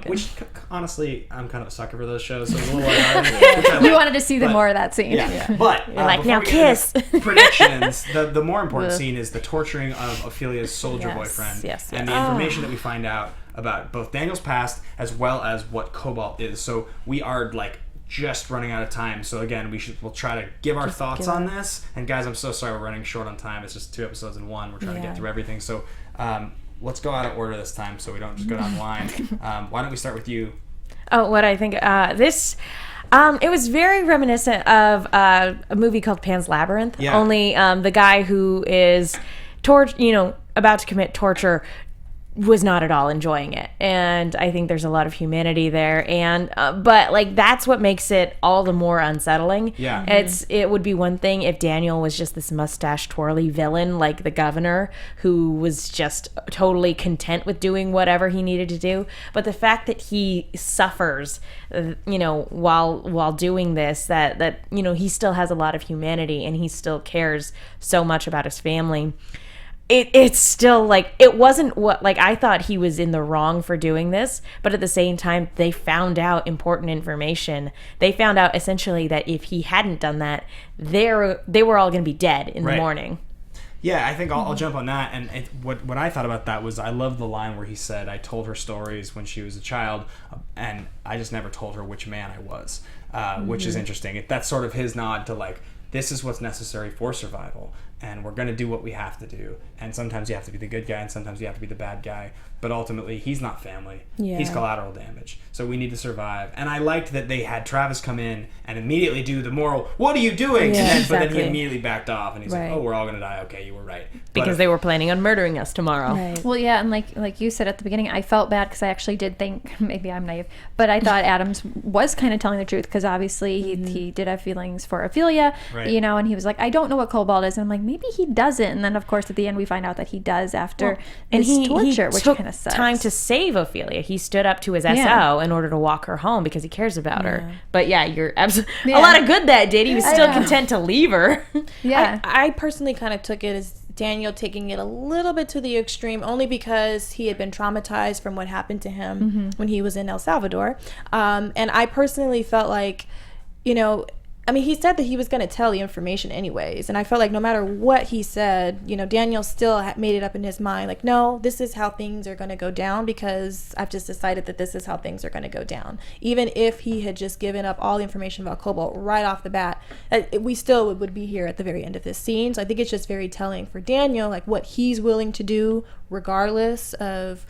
which honestly I'm kind of a sucker for those shows. So it's a little hard. You wanted to see more of that scene. Yeah. But you're like, now kiss. Predictions. The more important scene is the torturing of Ophelia's soldier boyfriend, and the information that we find out about both Daniel's past as well as what Cobalt is. So we are like just running out of time. So again, we'll try to give our thoughts on this. And guys, I'm so sorry we're running short on time. It's just 2 episodes in one. We're trying to get through everything. So let's go out of order this time so we don't just go down the line. Why don't we start with you? Oh, what I think this. It was very reminiscent of a movie called Pan's Labyrinth. Yeah. Only the guy who is about to commit torture was not at all enjoying it, and I think there's a lot of humanity there, and but like that's what makes it all the more unsettling. Yeah, it would be one thing if Daniel was just this mustache twirly villain like the governor who was just totally content with doing whatever he needed to do, but the fact that he suffers while doing this, that he still has a lot of humanity and he still cares so much about his family. It's still like, it wasn't what, like, I thought he was in the wrong for doing this, but at the same time they found out important information. They found out essentially that if he hadn't done that, they were all going to be dead in the morning. Yeah, I think I'll jump on that. And what I thought about that was, I love the line where he said, I told her stories when she was a child, and I just never told her which man I was, which is interesting. That's sort of his nod to like, this is what's necessary for survival, and we're going to do what we have to do. And sometimes you have to be the good guy, and sometimes you have to be the bad guy. But ultimately, he's not family. Yeah. He's collateral damage. So we need to survive. And I liked that they had Travis come in and immediately do the moral, what are you doing? Yeah, But then he immediately backed off, and he's like, oh, we're all going to die. Okay, you were right. Because they were planning on murdering us tomorrow. Right. Well, yeah, and like you said at the beginning, I felt bad because I actually did think, maybe I'm naive, but I thought Adams was kind of telling the truth, because obviously he did have feelings for Ophelia, and he was like, I don't know what Cobalt is. And I'm like, maybe he doesn't. And then, of course, at the end, we find out that he does after his torture, which kind of sucks. Time to save Ophelia. He stood up to his SO in order to walk her home because he cares about her. But yeah, you're absolutely a lot of good that did. He was still content to leave her. Yeah. I personally kind of took it as Daniel taking it a little bit to the extreme, only because he had been traumatized from what happened to him when he was in El Salvador. And I personally felt like, he said that he was going to tell the information anyways. And I felt like no matter what he said, Daniel still made it up in his mind. Like, no, this is how things are going to go down, because I've just decided that this is how things are going to go down. Even if he had just given up all the information about Cobalt right off the bat, we still would be here at the very end of this scene. So I think it's just very telling for Daniel, like what he's willing to do regardless of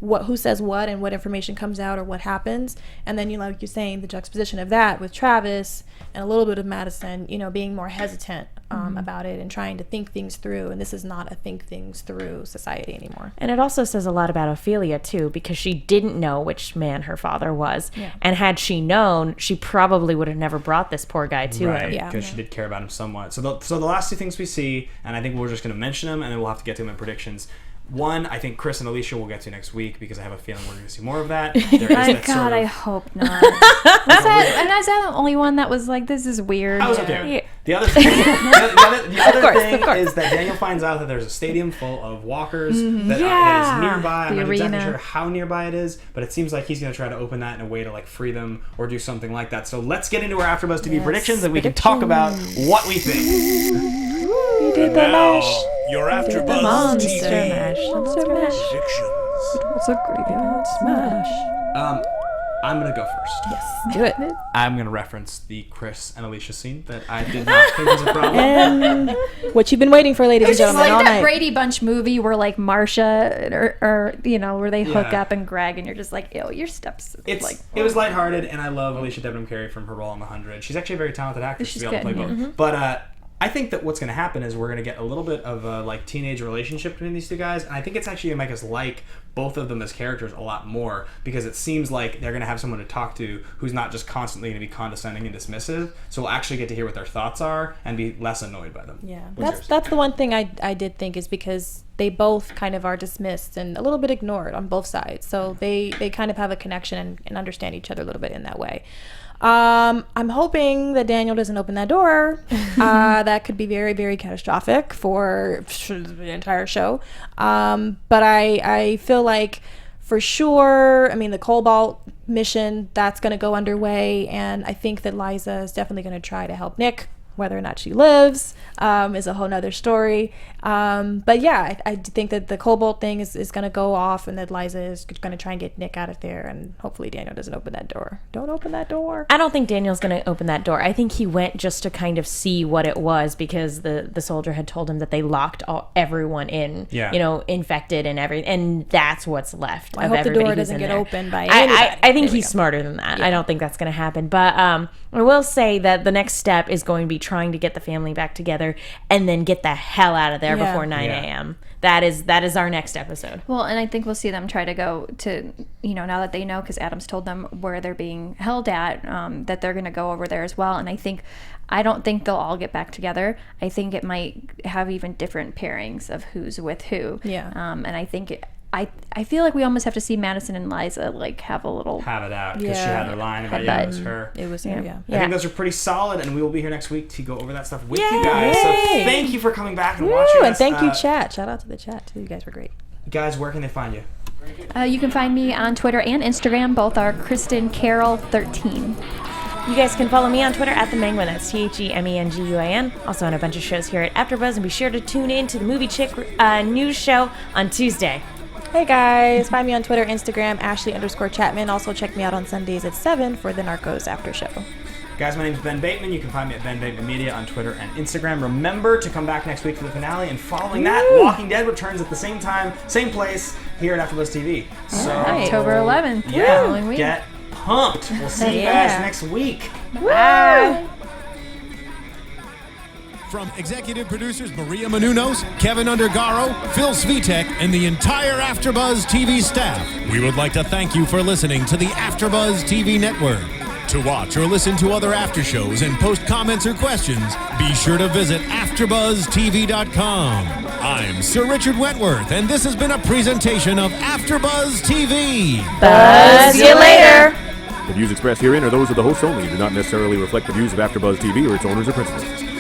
who says what and what information comes out or what happens. And then, like you're saying, the juxtaposition of that with Travis and a little bit of Madison, being more hesitant about it and trying to think things through. And this is not a think things through society anymore. And it also says a lot about Ophelia, too, because she didn't know which man her father was. Yeah. And had she known, she probably would have never brought this poor guy to him. Yeah, because she did care about him somewhat. So the last two things we see, and I think we're just going to mention them, and then we'll have to get to them in predictions. One, I think Chris and Alicia will get to next week, because I have a feeling we're going to see more of that. I hope not. Is that the only one that was like, this is weird? I was okay with it. The other thing, is that Daniel finds out that there's a stadium full of walkers that is nearby. I'm not exactly sure how nearby it is, but it seems like he's going to try to open that in a way to like free them or do something like that. So let's get into our AfterBuzz TV predictions, and we can talk about what we think. We did the mash. Your AfterBuzz TV Monster mash. predictions. It's a great smash. I'm going to go first. Yes, do it. I'm going to reference the Chris and Alicia scene that I did not think was a problem. And what you've been waiting for, ladies and gentlemen, like all that night. Brady Bunch movie where like Marsha or where they hook up and Greg, and you're just like, ew, your steps. It was lighthearted, and I love Alicia Debnam Carey from her role in The 100. She's actually a very talented actress to be able to play both. But I think that what's going to happen is we're going to get a little bit of a like teenage relationship between these two guys, and I think it's actually going to make us like both of them as characters a lot more, because it seems like they're going to have someone to talk to who's not just constantly going to be condescending and dismissive, so we'll actually get to hear what their thoughts are and be less annoyed by them. Yeah, that's the one thing I did think, is because they both kind of are dismissed and a little bit ignored on both sides, so they kind of have a connection and understand each other a little bit in that way. I'm hoping that Daniel doesn't open that door. That could be very, very catastrophic for the entire show. But I feel like for sure, I mean, the Cobalt mission, that's going to go underway. And I think that Liza is definitely going to try to help Nick. Whether or not she lives is a whole nother story. But yeah, I think that the Cobalt thing is going to go off, and that Liza is going to try and get Nick out of there, and hopefully Daniel doesn't open that door. Don't open that door. I don't think Daniel's going to open that door. I think he went just to kind of see what it was, because the soldier had told him that they locked everyone in, infected and everything, and that's what's left. I hope the door doesn't get opened by anybody. I think he's smarter than that. Yeah. I don't think that's going to happen. But I will say that the next step is going to be trying to get the family back together and then get the hell out of there before 9 a.m. That is our next episode. Well, and I think we'll see them try to go to, now that they know, because Adam's told them where they're being held at, that they're going to go over there as well. And I don't think they'll all get back together. I think it might have even different pairings of who's with who. Yeah. And I think I feel like we almost have to see Madison and Liza have it out, because she had her line about it was her. It was her. Yeah. I think those are pretty solid, and we will be here next week to go over that stuff with you guys. So thank you for coming back and watching us. And thank you, chat. Shout out to the chat too. You guys were great. Guys, where can they find you? You can find me on Twitter and Instagram. Both are Kristin Carole 13. You guys can follow me on Twitter at @TheMenguin. That's TheMenguin. Also on a bunch of shows here at AfterBuzz, and be sure to tune in to the Movie Chick news show on Tuesday. Hey guys, find me on Twitter, Instagram, Ashley_Chatman. Also check me out on Sundays at 7 for the Narcos After Show. Guys, my name is Ben Bateman. You can find me at Ben Bateman Media on Twitter and Instagram. Remember to come back next week for the finale, and following that, Walking Dead returns at the same time, same place, here at AfterBuzz TV. So October 11th. Yeah, get pumped. We'll see you guys next week. Bye. From executive producers Maria Menounos, Kevin Undergaro, Phil Svitek, and the entire AfterBuzz TV staff, we would like to thank you for listening to the AfterBuzz TV network. To watch or listen to other after shows and post comments or questions, be sure to visit AfterBuzzTV.com. I'm Sir Richard Wentworth, and this has been a presentation of AfterBuzz TV. Buzz you later. The views expressed herein are those of the hosts only and do not necessarily reflect the views of AfterBuzz TV or its owners or principals.